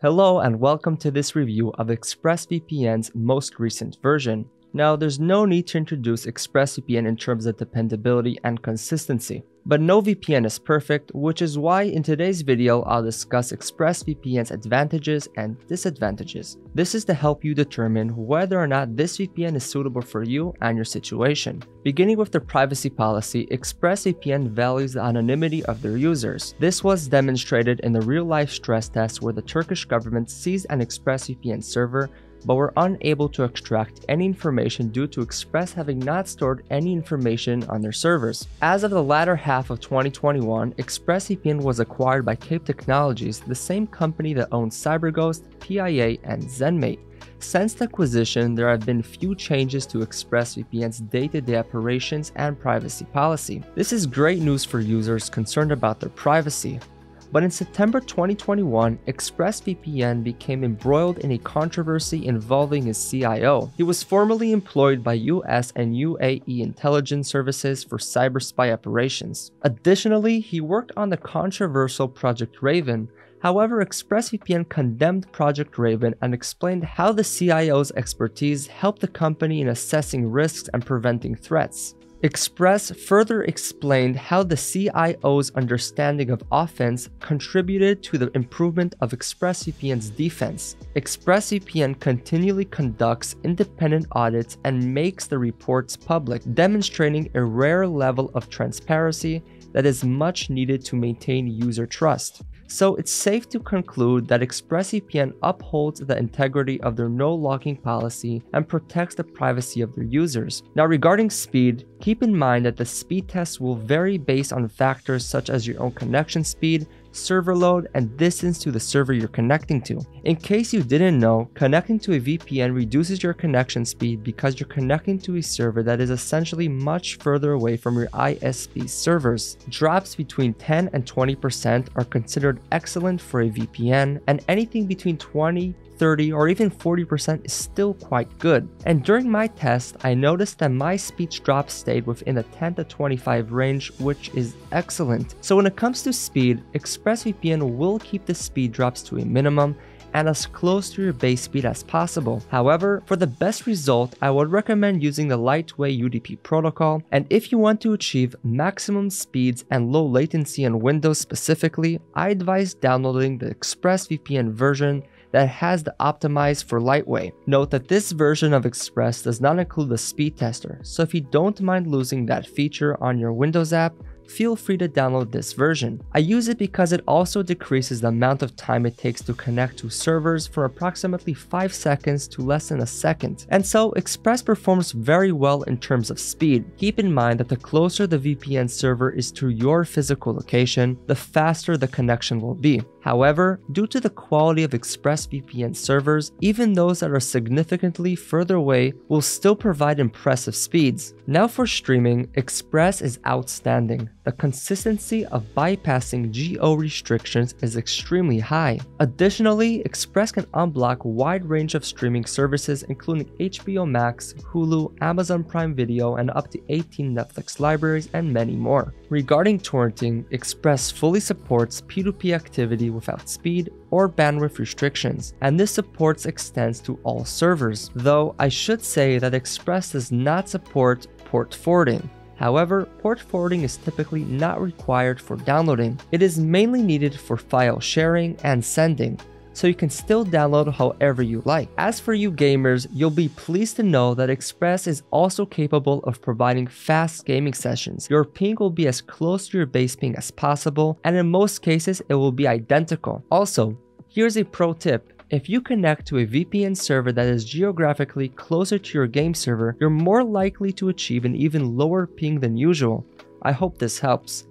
Hello and welcome to this review of ExpressVPN's most recent version. Now, there's no need to introduce ExpressVPN in terms of dependability and consistency, but no VPN is perfect, which is why in today's video I'll discuss ExpressVPN's advantages and disadvantages. This is to help you determine whether or not this VPN is suitable for you and your situation. Beginning with their privacy policy, ExpressVPN values the anonymity of their users. This was demonstrated in the real-life stress test where the Turkish government seized an ExpressVPN server but were unable to extract any information due to Express having not stored any information on their servers. As of the latter half of 2021, ExpressVPN was acquired by Cape Technologies, the same company that owns CyberGhost, PIA, and ZenMate. Since the acquisition, there have been few changes to ExpressVPN's day-to-day operations and privacy policy. This is great news for users concerned about their privacy. But in September 2021, ExpressVPN became embroiled in a controversy involving his CIO. He was formerly employed by US and UAE intelligence services for cyber spy operations. Additionally, he worked on the controversial Project Raven. However, ExpressVPN condemned Project Raven and explained how the CIO's expertise helped the company in assessing risks and preventing threats. Express further explained how the CIO's understanding of offense contributed to the improvement of ExpressVPN's defense. ExpressVPN continually conducts independent audits and makes the reports public, demonstrating a rare level of transparency that is much needed to maintain user trust. So it's safe to conclude that ExpressVPN upholds the integrity of their no-logging policy and protects the privacy of their users. Now, regarding speed, keep in mind that the speed test will vary based on factors such as your own connection speed, server load, and distance to the server you're connecting to. In case you didn't know, connecting to a VPN reduces your connection speed because you're connecting to a server that is essentially much further away from your ISP servers. Drops between 10 and 20% are considered excellent for a VPN, and anything between 20, 30, or even 40% is still quite good. And during my test, I noticed that my speech drop stayed within the 10 to 25 range, which is excellent. So when it comes to speed, ExpressVPN will keep the speed drops to a minimum and as close to your base speed as possible. However, for the best result, I would recommend using the lightweight UDP protocol, and if you want to achieve maximum speeds and low latency on Windows specifically, I advise downloading the ExpressVPN version that has the optimized for lightweight. Note that this version of Express does not include the speed tester, so if you don't mind losing that feature on your Windows app, feel free to download this version. I use it because it also decreases the amount of time it takes to connect to servers from approximately 5 seconds to less than a second. And so Express performs very well in terms of speed. Keep in mind that the closer the VPN server is to your physical location, the faster the connection will be. However, due to the quality of ExpressVPN servers, even those that are significantly further away will still provide impressive speeds. Now for streaming, Express is outstanding. The consistency of bypassing geo-restrictions is extremely high. Additionally, Express can unblock a wide range of streaming services including HBO Max, Hulu, Amazon Prime Video, and up to 18 Netflix libraries and many more. Regarding torrenting, Express fully supports P2P activity without speed or bandwidth restrictions, and this support extends to all servers, though I should say that Express does not support port forwarding. However, port forwarding is typically not required for downloading. It is mainly needed for file sharing and sending, so you can still download however you like. As for you gamers, you'll be pleased to know that Express is also capable of providing fast gaming sessions. Your ping will be as close to your base ping as possible, and in most cases it will be identical. Also, here's a pro tip. If you connect to a VPN server that is geographically closer to your game server, you're more likely to achieve an even lower ping than usual. I hope this helps.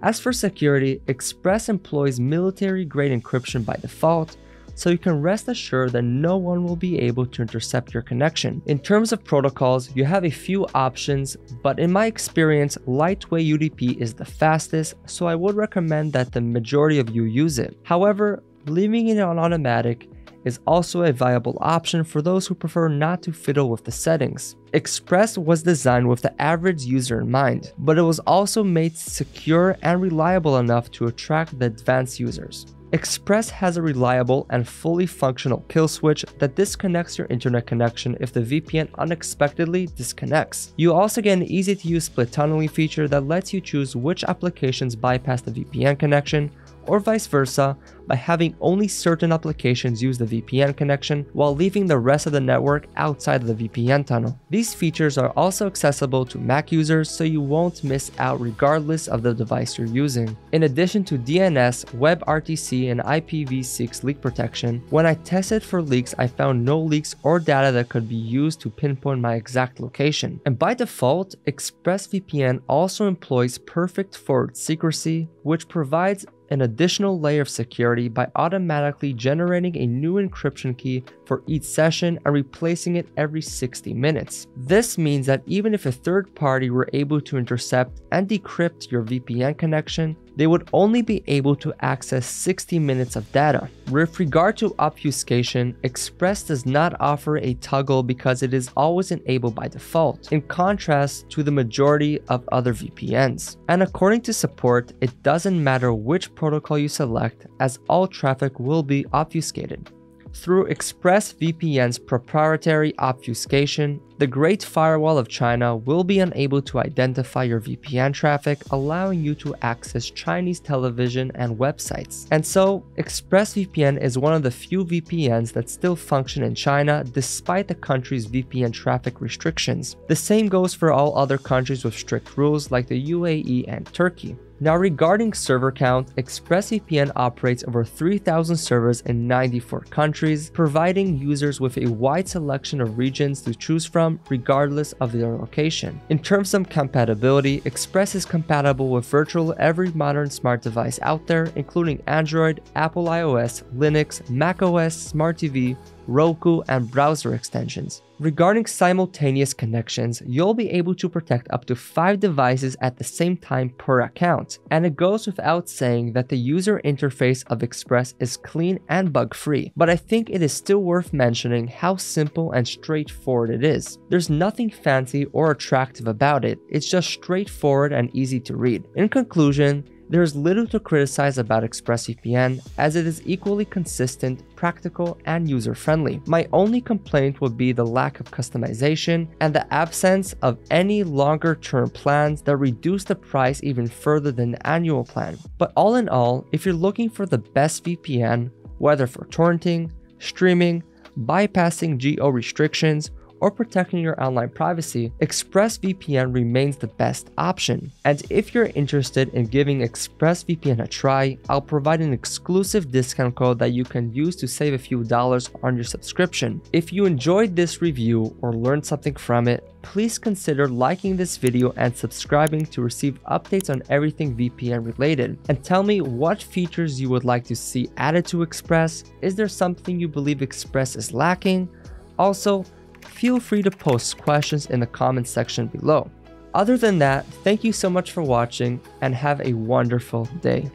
As for security, Express employs military-grade encryption by default, so you can rest assured that no one will be able to intercept your connection. In terms of protocols, you have a few options, but in my experience, lightweight UDP is the fastest, so I would recommend that the majority of you use it. However, leaving it on automatic is also a viable option for those who prefer not to fiddle with the settings. Express was designed with the average user in mind, but it was also made secure and reliable enough to attract the advanced users. Express has a reliable and fully functional kill switch that disconnects your internet connection if the VPN unexpectedly disconnects. You also get an easy-to-use split tunneling feature that lets you choose which applications bypass the VPN connection, or vice versa, by having only certain applications use the VPN connection while leaving the rest of the network outside of the VPN tunnel. These features are also accessible to Mac users, so you won't miss out regardless of the device you're using. In addition to DNS, WebRTC, and IPv6 leak protection, when I tested for leaks, I found no leaks or data that could be used to pinpoint my exact location. And by default, ExpressVPN also employs perfect forward secrecy, which provides an additional layer of security by automatically generating a new encryption key for each session and replacing it every 60 minutes. This means that even if a third party were able to intercept and decrypt your VPN connection, they would only be able to access 60 minutes of data. With regard to obfuscation, Express does not offer a toggle because it is always enabled by default, in contrast to the majority of other VPNs. And according to support, it doesn't matter which protocol you select, as all traffic will be obfuscated. Through ExpressVPN's proprietary obfuscation, the Great Firewall of China will be unable to identify your VPN traffic, allowing you to access Chinese television and websites. And so, ExpressVPN is one of the few VPNs that still function in China despite the country's VPN traffic restrictions. The same goes for all other countries with strict rules like the UAE and Turkey. Now, regarding server count, ExpressVPN operates over 3,000 servers in 94 countries, providing users with a wide selection of regions to choose from regardless of their location. In terms of compatibility, Express is compatible with virtually every modern smart device out there, including Android, Apple iOS, Linux, macOS, Smart TV, Roku, and browser extensions. Regarding simultaneous connections, you'll be able to protect up to 5 devices at the same time per account, and it goes without saying that the user interface of Express is clean and bug-free, but I think it is still worth mentioning how simple and straightforward it is. There's nothing fancy or attractive about it, it's just straightforward and easy to read. In conclusion, there is little to criticize about ExpressVPN, as it is equally consistent, practical, and user-friendly. My only complaint would be the lack of customization and the absence of any longer-term plans that reduce the price even further than the annual plan. But all in all, if you're looking for the best VPN, whether for torrenting, streaming, bypassing geo restrictions, or protecting your online privacy, ExpressVPN remains the best option. And if you're interested in giving ExpressVPN a try, I'll provide an exclusive discount code that you can use to save a few dollars on your subscription. If you enjoyed this review or learned something from it, please consider liking this video and subscribing to receive updates on everything VPN related. And tell me what features you would like to see added to Express. Is there something you believe Express is lacking? Also, feel free to post questions in the comments section below. Other than that, thank you so much for watching and have a wonderful day.